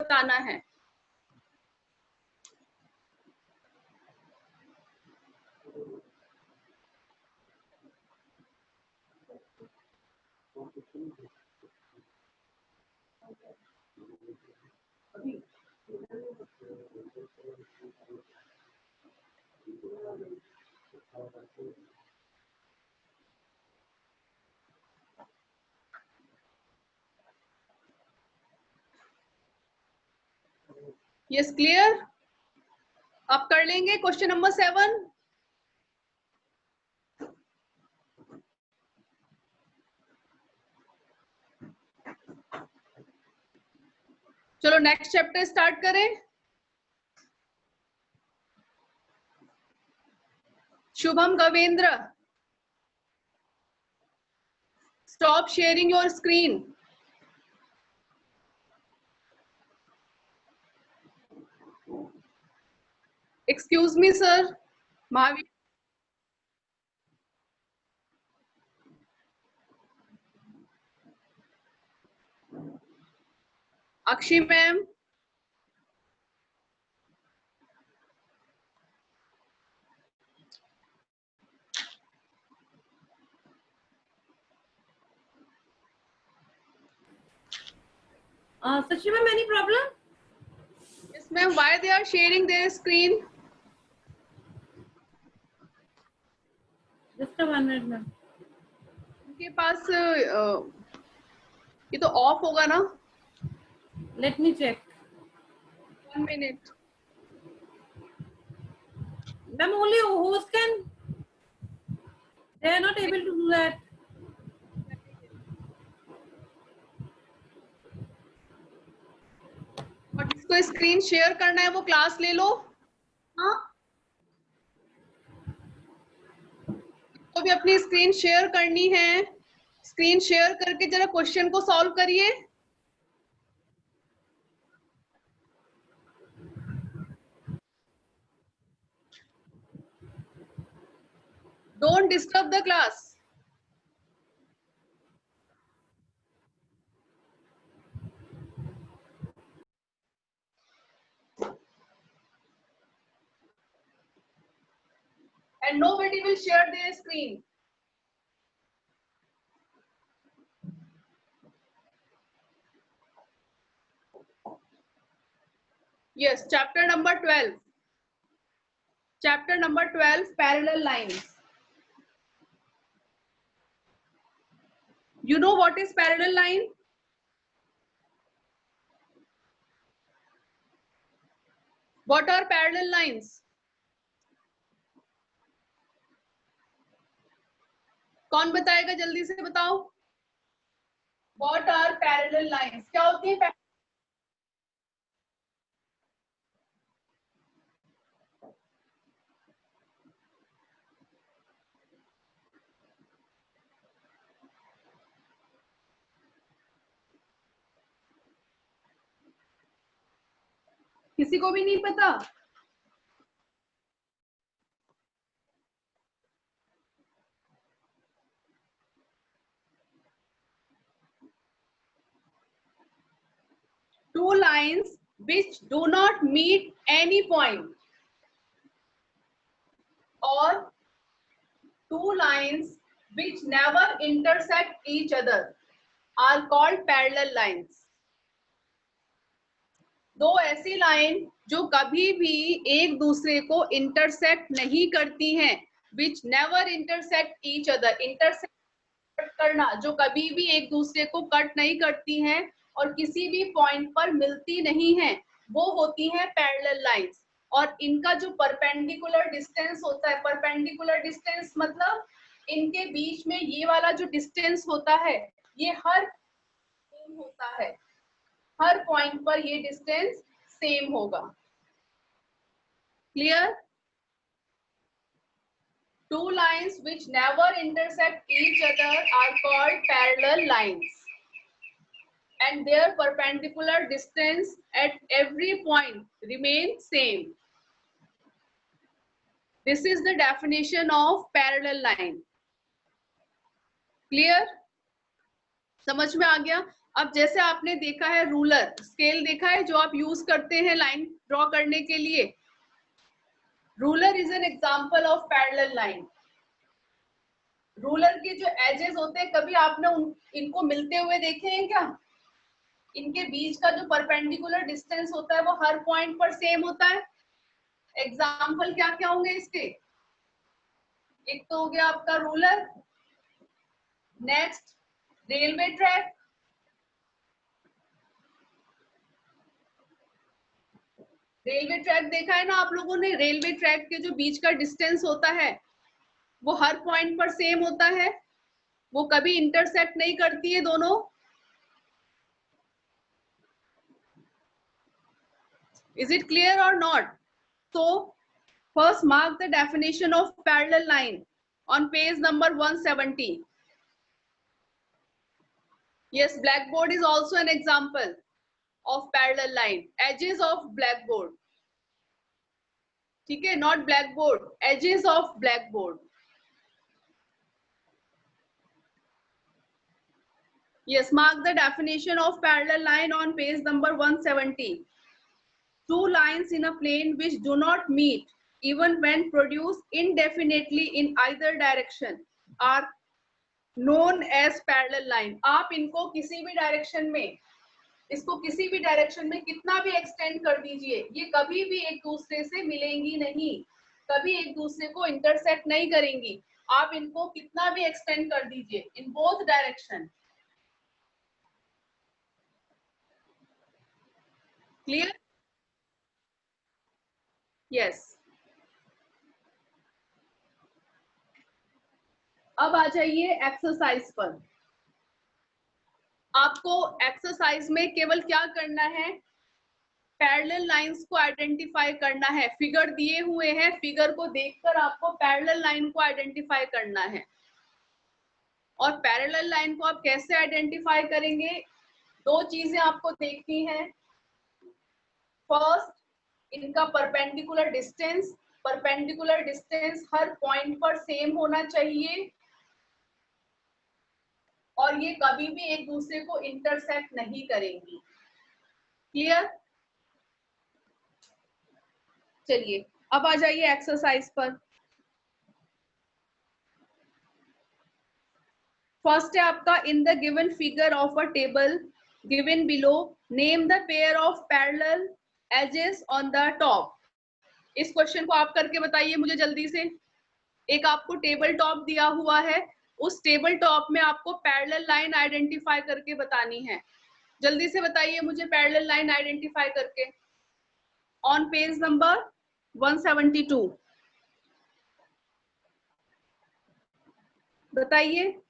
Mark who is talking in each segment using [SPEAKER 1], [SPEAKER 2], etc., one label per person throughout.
[SPEAKER 1] बताना है। Yes, clear? आप कर लेंगे क्वेश्चन नंबर 7। चलो नेक्स्ट चैप्टर स्टार्ट करें। Shubham Gavendra, stop sharing your screen. Excuse me sir, Mahavir. Akshi ma'am,
[SPEAKER 2] Sachi ma'am, any problem?
[SPEAKER 1] yes ma'am, why they are sharing their screen?
[SPEAKER 2] Just a 1 minute ma'am.
[SPEAKER 1] उनके पास ये तो of होगा ना?
[SPEAKER 2] Let me check.
[SPEAKER 1] 1 minute.
[SPEAKER 2] Ma'am, only host can. They are not able to do that.
[SPEAKER 1] और जिसको screen share करना है वो क्लास ले लो। हाँ, तो भी अपनी स्क्रीन शेयर करनी है, स्क्रीन शेयर करके जरा क्वेश्चन को सॉल्व करिए। Don't disturb the class. And nobody will share their screen. Yes, chapter number 12. Chapter number 12, parallel lines. You know what is parallel line? What are parallel lines? कौन बताएगा, जल्दी से बताओ। What are parallel lines? क्या होती है? किसी को भी नहीं पता? Two lines which do not meet any point, or two lines which never intersect each other are called parallel lines. दो ऐसी लाइन जो कभी भी एक दूसरे को इंटरसेक्ट नहीं करती हैं, which never intersect each other, intersect करना, जो कभी भी एक दूसरे को कट नहीं करती हैं और किसी भी पॉइंट पर मिलती नहीं हैं, वो होती हैं पैरेलल लाइंस। और इनका जो परपेंडिकुलर डिस्टेंस होता है, परपेंडिकुलर डिस्टेंस मतलब इनके बीच में ये वाला जो डिस्टेंस होता है, ये हर सेम होता है, हर पॉइंट पर ये डिस्टेंस सेम होगा। Clear? Two lines which never intersect each other are called parallel lines, and their perpendicular distance at every point remains same. This is the definition of parallel line. Clear? समझ में आ गया? अब जैसे आपने देखा है ruler, scale देखा है जो आप यूज करते हैं लाइन ड्रॉ करने के लिए, ruler is an example of parallel line. Ruler के जो एजेस होते हैं, कभी आपने इनको मिलते हुए देखे हैं क्या? इनके बीच का जो परपेंडिकुलर डिस्टेंस होता है वो हर पॉइंट पर सेम होता है। एग्जाम्पल क्या क्या होंगे इसके? एक तो हो गया आपका ruler, next railway track, railway track देखा है ना आप लोगों ने? रेलवे ट्रैक के जो बीच का डिस्टेंस होता है वो हर पॉइंट पर सेम होता है, वो कभी इंटरसेक्ट नहीं करती है दोनों। Is it clear or not? So first mark the definition of parallel line on page number 170. Yes, blackboard is also an example of parallel line. Edges of blackboard. ठीक है, not blackboard, edges of blackboard. Yes, mark the definition of parallel line on page number 170. Two lines in a plane which do not meet even when produced indefinitely in either direction are known as parallel line. आप इनको किसी भी direction में, इसको किसी भी direction में कितना भी एक्सटेंड कर दीजिए, ये कभी भी एक दूसरे से मिलेंगी नहीं, कभी एक दूसरे को इंटरसेक्ट नहीं करेंगी। आप इनको कितना भी एक्सटेंड कर दीजिए in both direction. Clear? Yes. अब आ जाइए एक्सरसाइज पर। आपको एक्सरसाइज में केवल क्या करना है? पैरेलल लाइंस को आइडेंटिफाई करना है। फिगर दिए हुए हैं, फिगर को देखकर आपको पैरेलल लाइन को आइडेंटिफाई करना है। और पैरेलल लाइन को आप कैसे आइडेंटिफाई करेंगे? दो चीजें आपको देखनी है। फर्स्ट, इनका परपेंडिकुलर डिस्टेंस, परपेंडिकुलर डिस्टेंस हर पॉइंट पर सेम होना चाहिए और ये कभी भी एक दूसरे को इंटरसेक्ट नहीं करेंगी। क्लियर? चलिए अब आ जाइए एक्सरसाइज पर। फर्स्ट है आपका, in the given figure of a table given below name the pair of parallel edges on the top. इस क्वेश्चन को आप करके बताइए मुझे जल्दी से। एक आपको टेबल टॉप दिया हुआ है, उस टेबल टॉप में आपको पैरेलल लाइन आइडेंटिफाई करके बतानी है। जल्दी से बताइए मुझे पैरेलल लाइन आइडेंटिफाई करके। ऑन पेज नंबर 172 बताइए।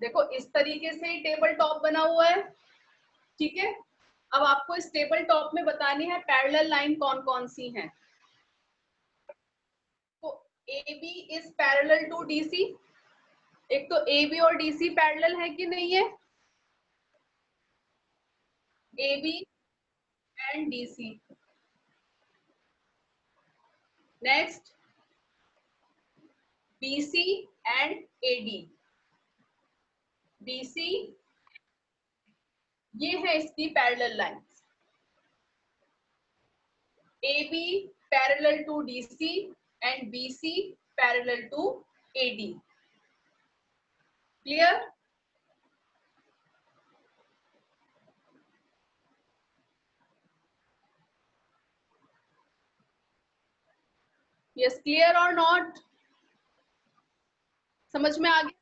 [SPEAKER 1] देखो इस तरीके से ही टेबल टॉप बना हुआ है, ठीक है। अब आपको इस टेबल टॉप में बतानी है पैरेलल लाइन कौन कौन सी हैं। तो AB is parallel to DC। एक तो AB और DC पैरेलल है कि नहीं है? AB and DC। Next BC and AD। BC, ये है इसकी parallel lines. AB parallel to DC and BC parallel to AD। Clear? Yes, clear और नॉट? समझ में आ गया?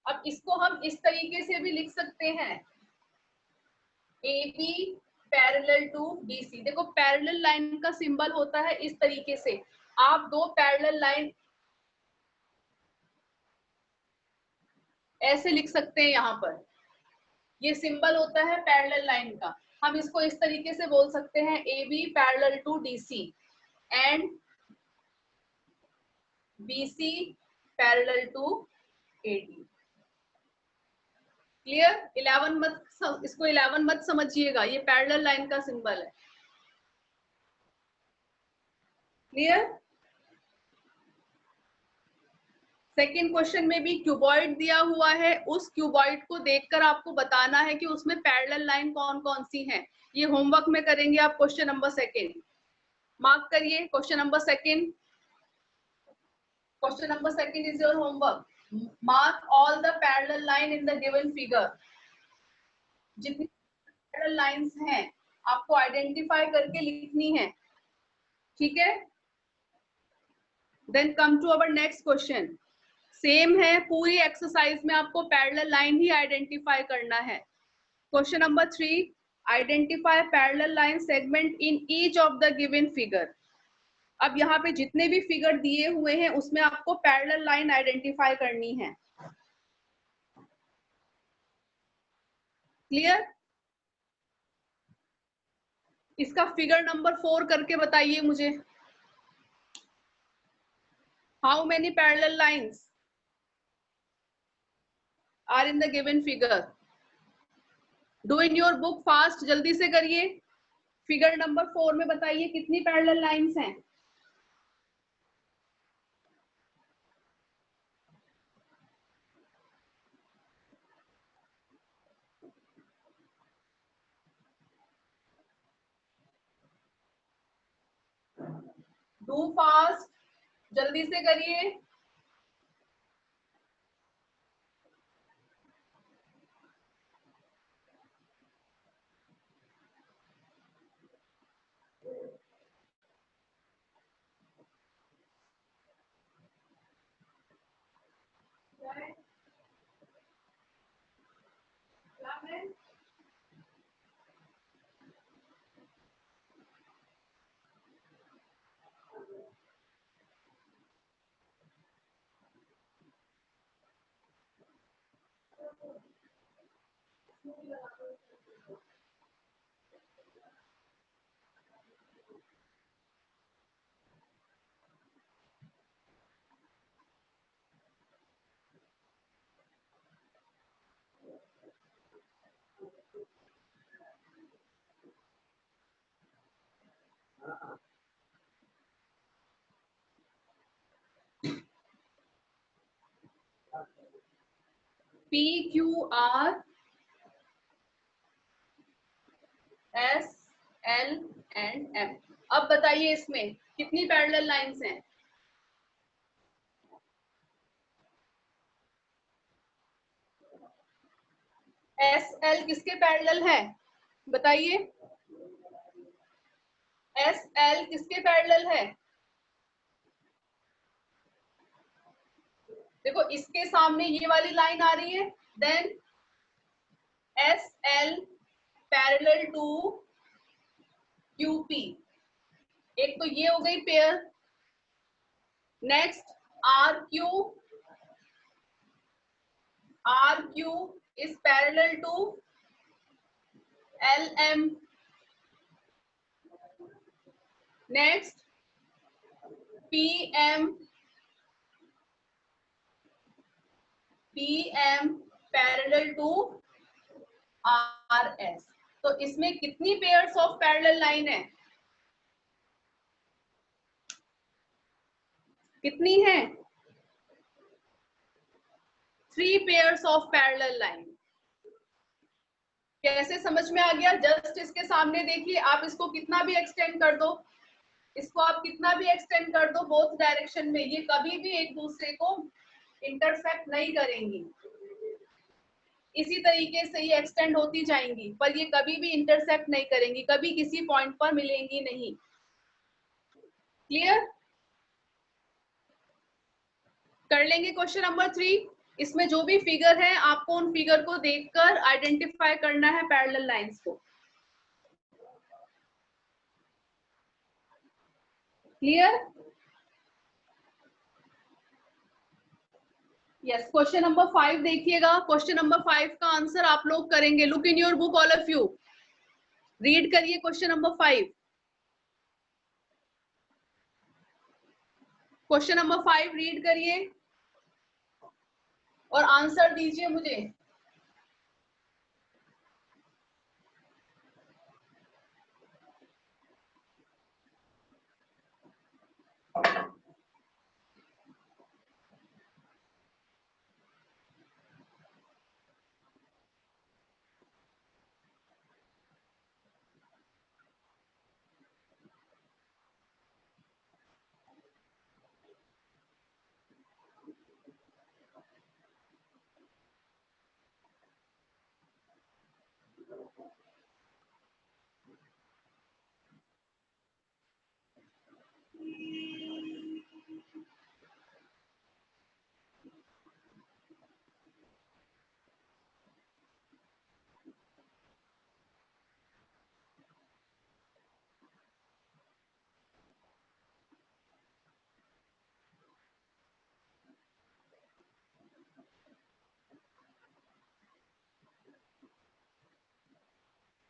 [SPEAKER 1] अब इसको हम इस तरीके से भी लिख सकते हैं, AB पैरेलल टू DC। देखो पैरेलल लाइन का सिंबल होता है इस तरीके से। आप दो पैरेलल लाइन ऐसे लिख सकते हैं, यहाँ पर ये सिंबल होता है पैरेलल लाइन का। हम इसको इस तरीके से बोल सकते हैं, AB parallel to DC and BC parallel to AD। Clear? 11 मत, इसको 11 मत समझिएगा, ये पैरेलल लाइन का सिंबल है। क्लियर? सेकेंड क्वेश्चन में भी क्यूबॉइड दिया हुआ है, उस क्यूबॉइड को देखकर आपको बताना है कि उसमें पैरेलल लाइन कौन कौन सी हैं। ये होमवर्क में करेंगे आप। क्वेश्चन नंबर सेकेंड मार्क करिए। Question number second, question number second is your homework. Mark all the parallel line in the given figure. जितनी पैरेलल लाइंस हैं आपको आइडेंटिफाई करके लिखनी है, ठीक है? Then come to our next question. Same है, पूरी एक्सरसाइज में आपको पैरेलल लाइन ही आइडेंटिफाई करना है। Question number 3, identify parallel line segment in each of the given figure. अब यहाँ पे जितने भी फिगर दिए हुए हैं उसमें आपको पैरेलल लाइन आइडेंटिफाई करनी है। क्लियर? इसका फिगर नंबर 4 करके बताइए मुझे। How many parallel lines are in the given figure? Do in your book fast, जल्दी से करिए। फिगर नंबर 4 में बताइए कितनी पैरेलल लाइंस हैं। डू फास्ट, जल्दी से करिए। PQR SL and M। अब बताइए इसमें कितनी पैरेलल लाइंस हैं। SL किसके पैरेलल है बताइए? SL किसके पैरेलल है? देखो इसके सामने ये वाली लाइन आ रही है, then SL parallel to QP। एक तो ये हो गई पेयर। Next RQ is parallel to LM। Next PM parallel to RS। तो इसमें कितनी पेयर्स ऑफ पैरेलल लाइन है? कितनी है? 3 पेयर्स ऑफ पैरेलल लाइन। कैसे समझ में आ गया? जस्ट इसके सामने देखिए, आप इसको कितना भी एक्सटेंड कर दो, इसको आप कितना भी एक्सटेंड कर दो बोथ डायरेक्शन में, ये कभी भी एक दूसरे को इंटरसेक्ट नहीं करेंगी। इसी तरीके से ये एक्सटेंड होती जाएंगी, पर ये कभी भी इंटरसेक्ट नहीं करेंगी, कभी किसी पॉइंट पर मिलेंगी नहीं। क्लियर? कर लेंगे क्वेश्चन नंबर 3। इसमें जो भी फिगर है आपको उन फिगर को देखकर आइडेंटिफाई करना है पैरेलल लाइंस को। क्लियर? यस। क्वेश्चन नंबर 5 देखिएगा। क्वेश्चन नंबर 5 का आंसर आप लोग करेंगे। Look in your book all of you. Read करिए question number 5। Question number 5 read करिए और आंसर दीजिए मुझे।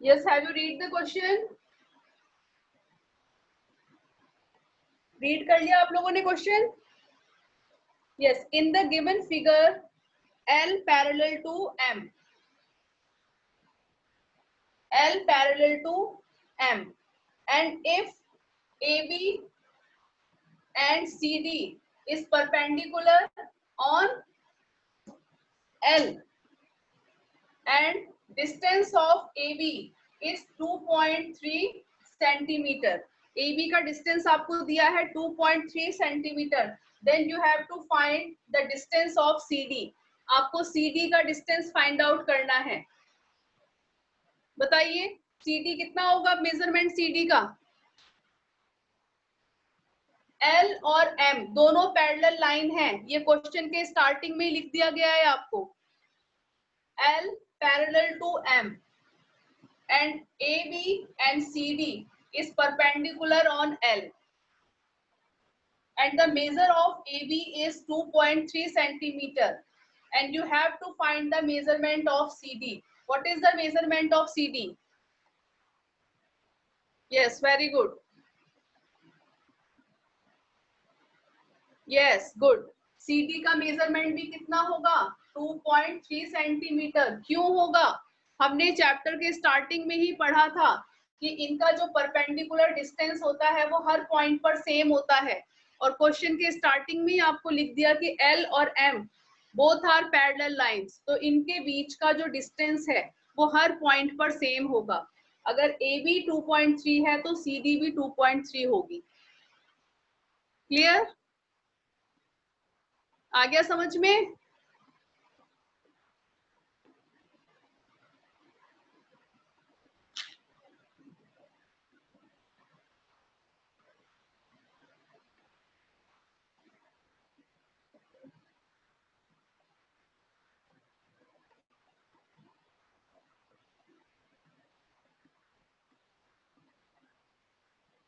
[SPEAKER 1] Yes, have you read the question? Read कर लिया आप लोगों ने question? Yes, in the given figure, L parallel to M. L parallel to M. And if AB and CD is perpendicular on L and distance of AB is 2.3 centimetre. AB का distance आपको दिया है 2.3 centimetre. Then you have to find the distance of CD। आपको CD का distance find out करना है। बताइए CD कितना होगा? मेजरमेंट CD का L और M दोनों पैरेलल लाइन है। ये क्वेश्चन के स्टार्टिंग में लिख दिया गया है आपको। L parallel to M and AB and CD is perpendicular on L and the measure of AB is 2.3 centimeter and you have to find the measurement of CD. What is the measurement of CD? Yes, very good. Yes, good. CD का measurement भी कितना होगा? 2.3 centimetre. क्यों होगा? हमने chapter के starting में ही पढ़ा था कि इनका जो परपेंडिकुलर डिस्टेंस होता है वो हर पॉइंट पर सेम होता है और क्वेश्चन के स्टार्टिंग में ही आपको लिख दिया कि L और M both are parallel lines, तो इनके बीच का जो डिस्टेंस है वो हर पॉइंट पर सेम होगा। अगर AB 2.3 है तो CD भी 2.3 होगी। क्लियर? आ गया समझ में?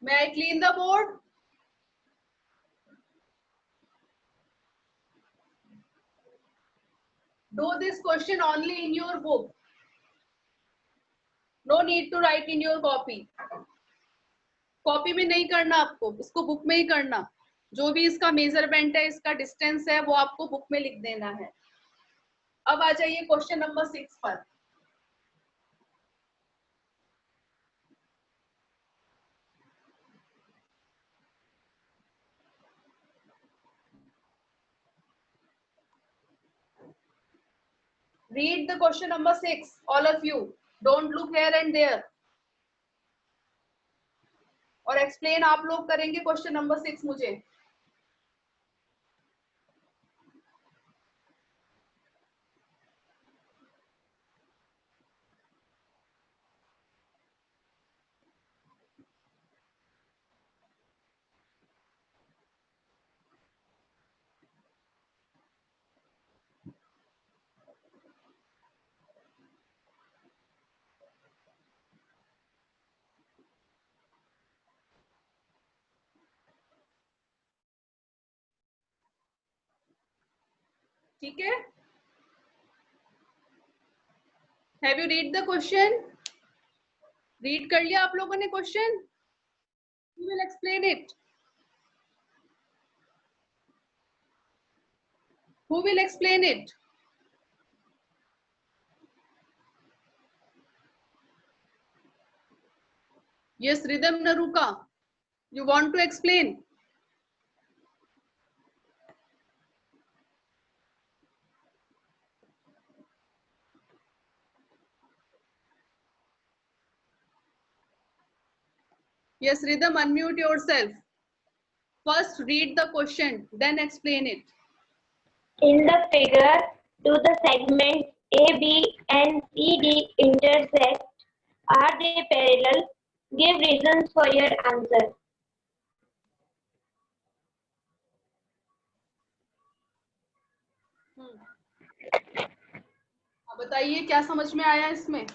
[SPEAKER 1] May I clean the board? Do this question only in your book. No need to write in your copy. Copy में नहीं करना आपको, इसको बुक में ही करना। जो भी इसका मेजरमेंट है, इसका डिस्टेंस है, वो आपको बुक में लिख देना है। अब आ जाइए क्वेश्चन नंबर 6 पर। Read the question number 6, all of you. Don't look here and there. और एक्सप्लेन आप लोग करेंगे क्वेश्चन नंबर 6 मुझे। ठीक है? Have you read the question? Read कर लिया आप लोगों ने question? Who will explain it? Who will explain it? Yes, Rhythm Naruka, you want to explain? Yes, Rhythm, unmute yourself. First read the question, then explain it.
[SPEAKER 3] In the figure, do the segments A, B and C, D intersect? Are they parallel? Give reasons for your answer.
[SPEAKER 1] अब बताइए क्या समझ में आया इसमें?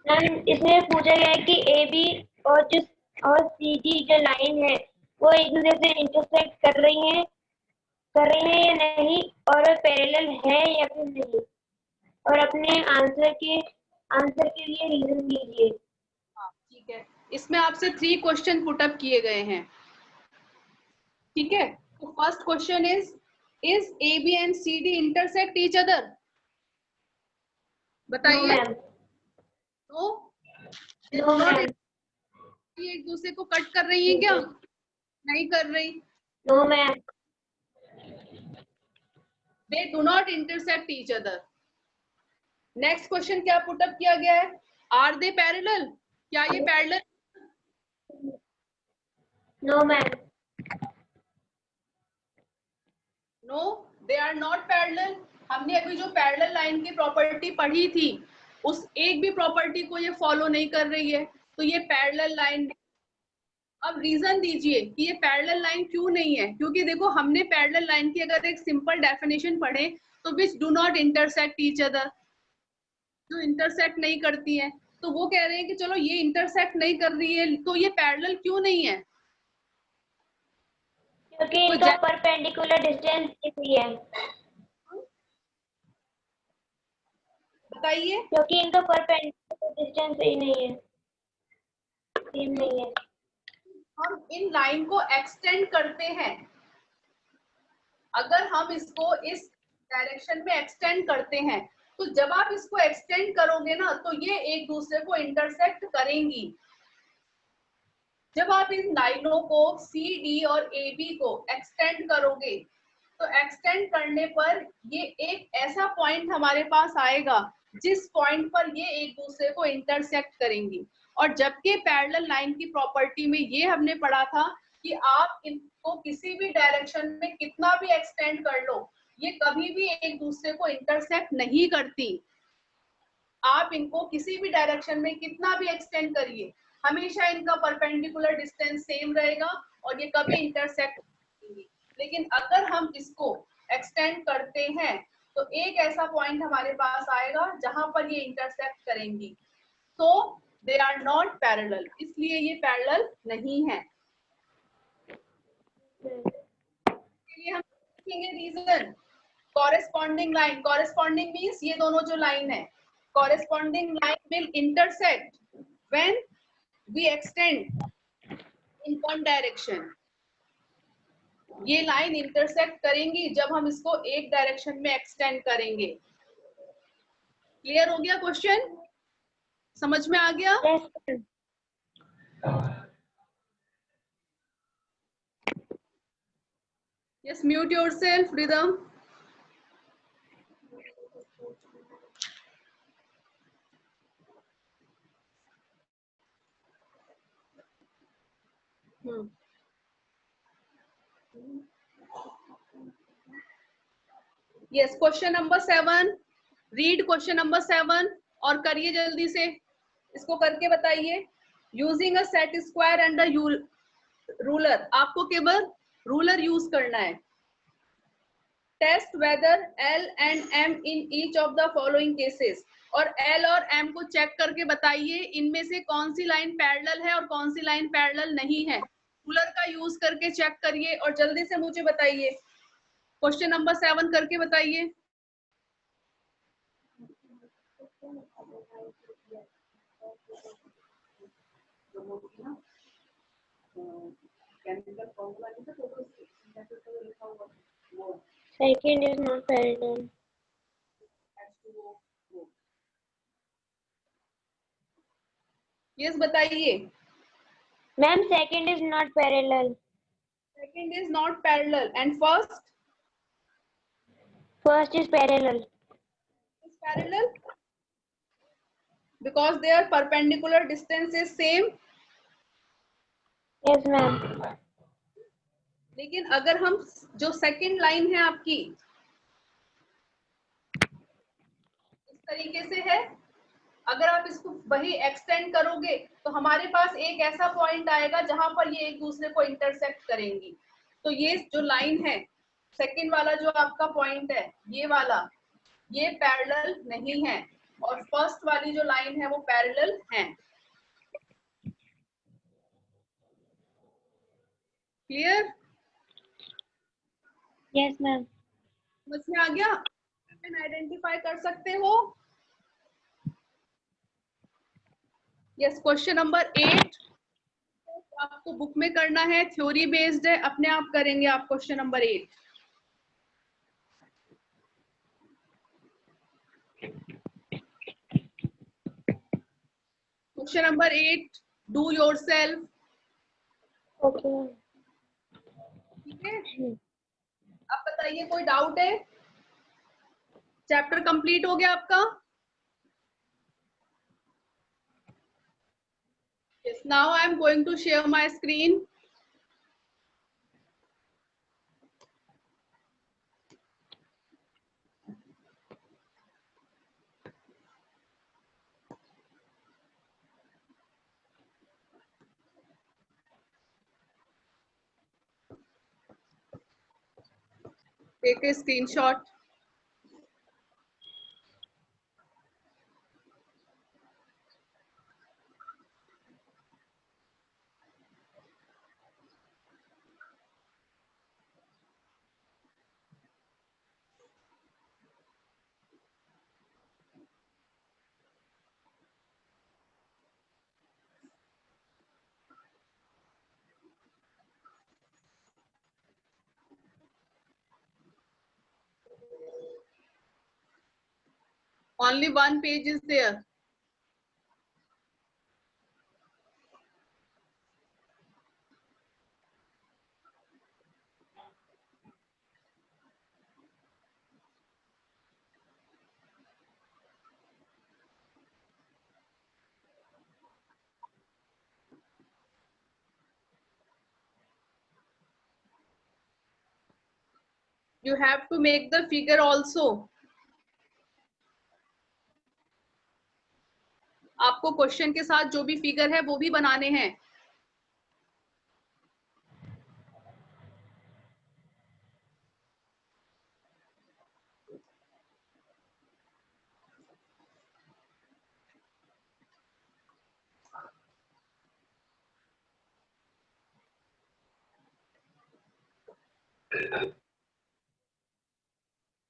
[SPEAKER 3] Ma'am, इसमें पूछा गया है कि ए बी और सी डी जो लाइन है वो एक दूसरे से इंटरसेक्ट कर रही हैं या नहीं, और पैरेलल है या फिर नहीं, और अपने आंसर के लिए रीजन दीजिए।
[SPEAKER 1] ठीक है, इसमें आपसे 3 क्वेश्चन पुट अप किए गए हैं, ठीक है? तो first question is A B and C D intersect each other? बताइए। तो
[SPEAKER 3] नो मैम।
[SPEAKER 1] ये एक दूसरे को कट कर रही है क्या? नहीं कर रही।
[SPEAKER 3] No ma'am.
[SPEAKER 1] They do not intersect each other. Next question क्या पुट अप किया गया है? Are they parallel? क्या ये parallel?
[SPEAKER 3] No ma'am.
[SPEAKER 1] No, they are not parallel. हमने अभी जो पैरेलल लाइन की प्रॉपर्टी पढ़ी थी, उस एक भी प्रॉपर्टी को ये फॉलो नहीं कर रही है, तो ये पैरेलल लाइन। अब रीजन दीजिए कि ये पैरेलल लाइन क्यों नहीं है? क्योंकि देखो, हमने पैरेलल लाइन की अगर एक सिंपल डेफिनेशन पढ़े तो which do not intersect each other, जो इंटरसेक्ट नहीं करती है, तो वो कह रहे हैं कि चलो ये इंटरसेक्ट नहीं कर रही है, तो ये पैरेलल क्यों नहीं है?
[SPEAKER 3] क्योंकि इनका परपेंडिकुलर डिस्टेंस इसी है।
[SPEAKER 1] बताइए।
[SPEAKER 3] क्योंकि इनका परपेंडिकुलर डिस्टेंस ही नहीं है, सेम नहीं है।
[SPEAKER 1] हम इन लाइन को एक्सटेंड करते हैं, अगर हम इसको इस डायरेक्शन में एक्सटेंड करते हैं, तो जब आप इसको एक्सटेंड करोगे ना, तो ये एक दूसरे को इंटरसेक्ट करेंगी। जब आप इन लाइनों को सी डी और ए बी को एक्सटेंड करोगे, तो एक्सटेंड करने पर ये एक ऐसा पॉइंट हमारे पास आएगा जिस पॉइंट पर ये एक दूसरे को इंटरसेक्ट करेंगी। और जबकि पैरेलल लाइन की प्रॉपर्टी में ये हमने पढ़ा था कि आप इनको किसी भी डायरेक्शन में कितना भी एक्सटेंड कर लो, ये कभी भी एक दूसरे को इंटरसेक्ट नहीं करती। आप इनको किसी भी डायरेक्शन में कितना भी एक्सटेंड करिए, हमेशा इनका परपेंडिकुलर डिस्टेंस सेम रहेगा और ये कभी इंटरसेक्ट नहीं करेंगी। लेकिन अगर हम इसको एक्सटेंड करते हैं, तो एक ऐसा पॉइंट हमारे पास आएगा जहां पर ये इंटरसेक्ट करेंगी। तो दे आर नॉट पैरेलल, इसलिए ये पैरेलल नहीं है। इसलिए हम देखेंगे reason. Corresponding line, corresponding means ये दोनों जो लाइन है, corresponding line will intersect when we extend in one direction. ये लाइन इंटरसेक्ट करेंगी जब हम इसको एक डायरेक्शन में एक्सटेंड करेंगे। क्लियर हो गया क्वेश्चन? समझ में आ गया? Yes, mute yourself, Rhythm. Yes, question number 7. Read question number 7 और करिए जल्दी से, इसको करके बताइए। Using a set square and a ruler, आपको केवल रूलर यूज करना है। Test whether L and M in each of the following cases, और L और M को चेक करके बताइए इनमें से कौन सी लाइन पैरेलल है और कौन सी लाइन पैरेलल नहीं है। रूलर का यूज करके चेक करिए और जल्दी से मुझे बताइए। क्वेश्चन नंबर 7 करके बताइए। केमिकल फॉर्मूला नहीं था तो लिखा हुआ वो
[SPEAKER 3] Second is not parallel.
[SPEAKER 1] H2O। Yes बताइए।
[SPEAKER 3] Ma'am, second is not parallel.
[SPEAKER 1] Second is not parallel and first
[SPEAKER 3] First is parallel.
[SPEAKER 1] is parallel because their perpendicular distance is same।
[SPEAKER 3] Yes, ma'am.
[SPEAKER 1] लेकिन अगर हम जो सेकंड लाइन है आपकी इस तरीके से है, अगर आप इसको वही एक्सटेंड करोगे तो हमारे पास एक ऐसा पॉइंट आएगा जहां पर ये एक दूसरे को इंटरसेक्ट करेंगी। तो ये जो लाइन है सेकंड वाला जो आपका पॉइंट है ये वाला, ये पैरेलल नहीं है और फर्स्ट वाली जो लाइन है वो पैरेलल है। क्लियर?
[SPEAKER 3] Yes, ma'am.
[SPEAKER 1] समझ में आ गया? आइडेंटिफाई कर सकते हो? यस। क्वेश्चन नंबर 8 आपको बुक में करना है, थ्योरी बेस्ड है, अपने आप करेंगे आप question number 8। Question number 8 do yourself.
[SPEAKER 3] Okay.
[SPEAKER 1] ठीक है, अब बताइए कोई डाउट है? चैप्टर कंप्लीट हो गया आपका? Yes, now I am going to share my screen. Take a screenshot. Only one page is there. You have to make the figure also. आपको क्वेश्चन के साथ जो भी फिगर है वो भी बनाने हैं।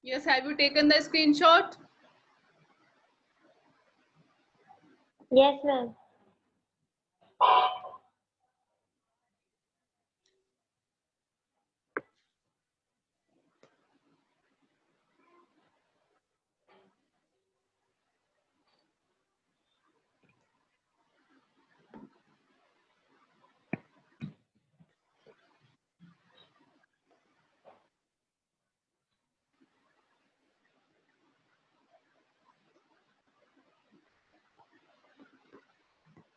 [SPEAKER 1] Yes, have you taken the screenshot?
[SPEAKER 3] Yes, ma'am.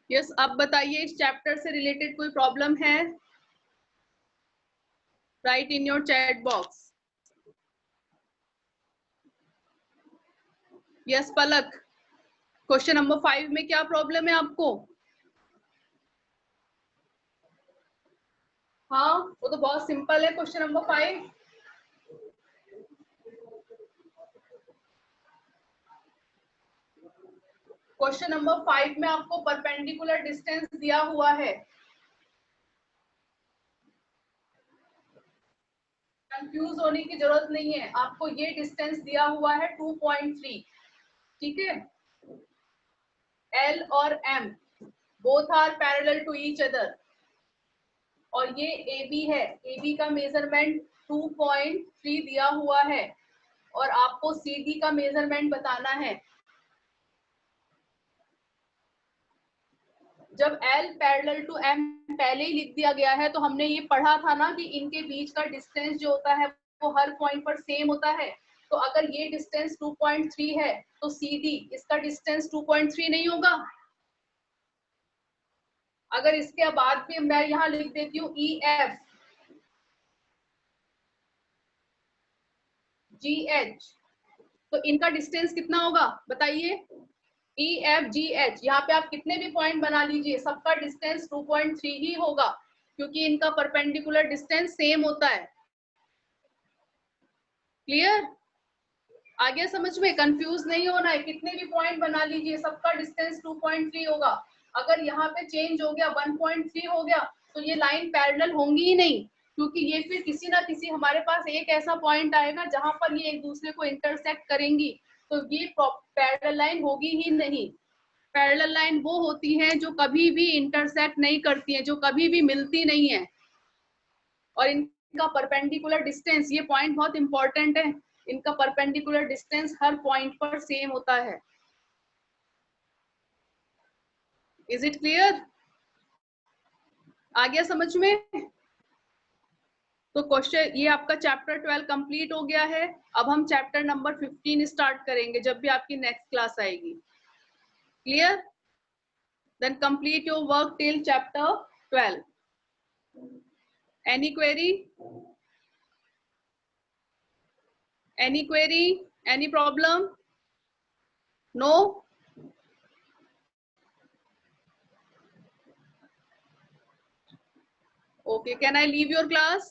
[SPEAKER 1] Yes, अब बताइए इस चैप्टर से रिलेटेड कोई प्रॉब्लम है? Right in your chat box. Yes Palak, question number 5 में क्या प्रॉब्लम है आपको? हाँ, वो तो बहुत सिंपल है क्वेश्चन नंबर 5। क्वेश्चन नंबर 5 में आपको परपेंडिकुलर डिस्टेंस दिया हुआ है। कंफ्यूज होने की जरूरत नहीं है, आपको ये डिस्टेंस दिया हुआ है 2.3। ठीक है, L और M both are parallel to each other. और ये AB है, AB का मेजरमेंट 2.3 दिया हुआ है और आपको CD का मेजरमेंट बताना है। जब L पैरेलल टू M पहले ही लिख दिया गया है तो हमने ये पढ़ा था ना कि इनके बीच का डिस्टेंस जो होता है वो हर पॉइंट पर सेम होता है। तो अगर ये डिस्टेंस 2.3 है तो CD इसका डिस्टेंस 2.3 नहीं होगा। अगर इसके बाद भी मैं यहाँ लिख देती हूँ EF GH, तो इनका डिस्टेंस कितना होगा बताइए? EF GH, यहाँ पे आप कितने भी पॉइंट बना लीजिए, सबका डिस्टेंस 2.3 ही होगा क्योंकि इनका परपेंडिकुलर डिस्टेंस सेम होता है। क्लियर? आगे समझ में? कंफ्यूज नहीं होना है, कितने भी पॉइंट बना लीजिए सबका डिस्टेंस 2.3 होगा। अगर यहाँ पे चेंज हो गया 1.3 हो गया तो ये लाइन पैरेलल होंगी ही नहीं, क्योंकि ये फिर किसी ना किसी हमारे पास एक ऐसा पॉइंट आएगा जहां पर ये एक दूसरे को इंटरसेक्ट करेंगी, तो ये पैरेलल लाइन होगी ही नहीं। पैरेलल लाइन वो होती है जो कभी भी इंटरसेक्ट नहीं करती है, जो कभी भी मिलती नहीं है। और इनका परपेंडिकुलर डिस्टेंस, ये पॉइंट बहुत इंपॉर्टेंट है, इनका परपेंडिकुलर डिस्टेंस हर पॉइंट पर सेम होता है। Is it clear? आ गया समझ में? तो क्वेश्चन, ये आपका चैप्टर 12 कंप्लीट हो गया है। अब हम चैप्टर नंबर 15 स्टार्ट करेंगे जब भी आपकी नेक्स्ट क्लास आएगी। Clear? Then complete your work till chapter 12। Any query? Any query? Any problem? No? Okay, can I leave your class?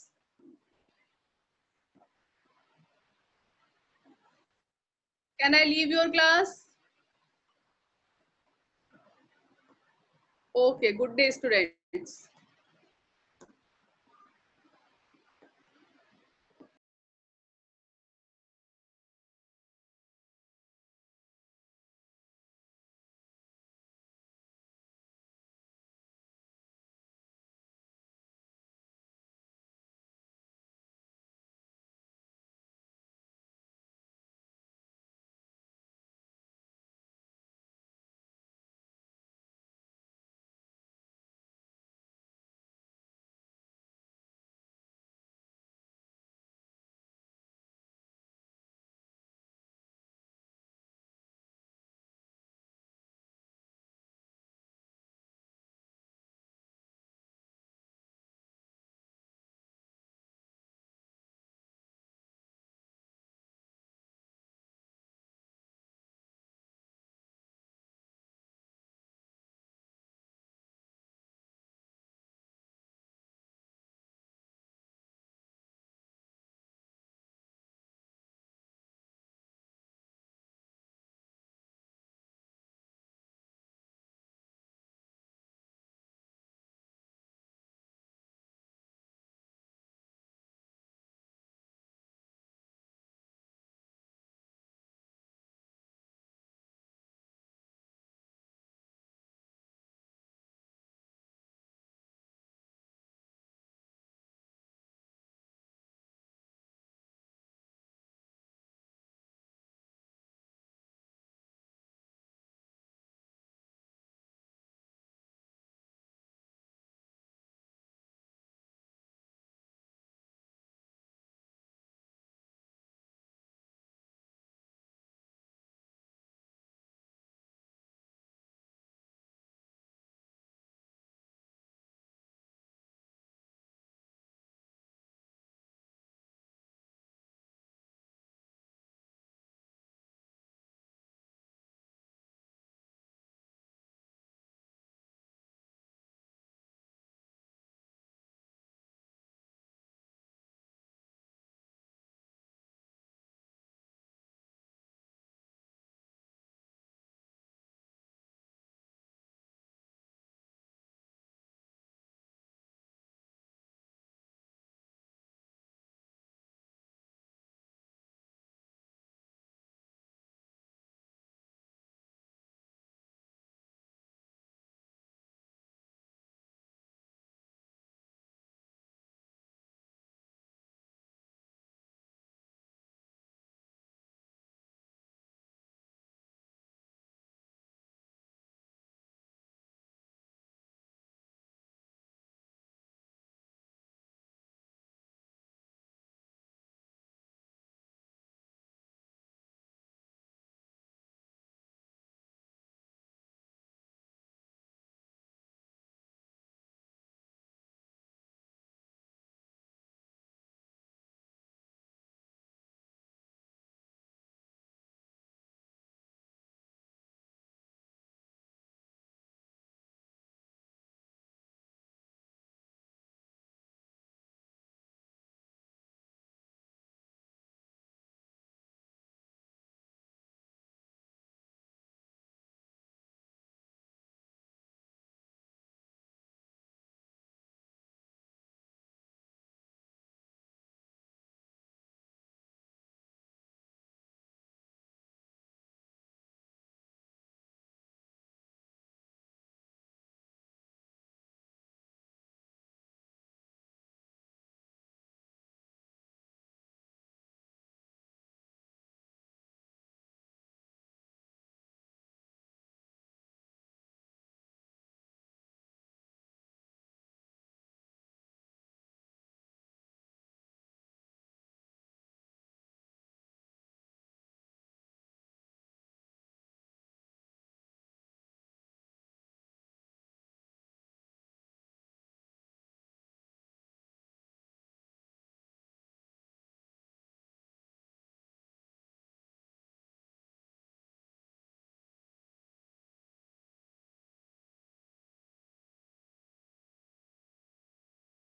[SPEAKER 1] Can I leave your class? Okay, good day students.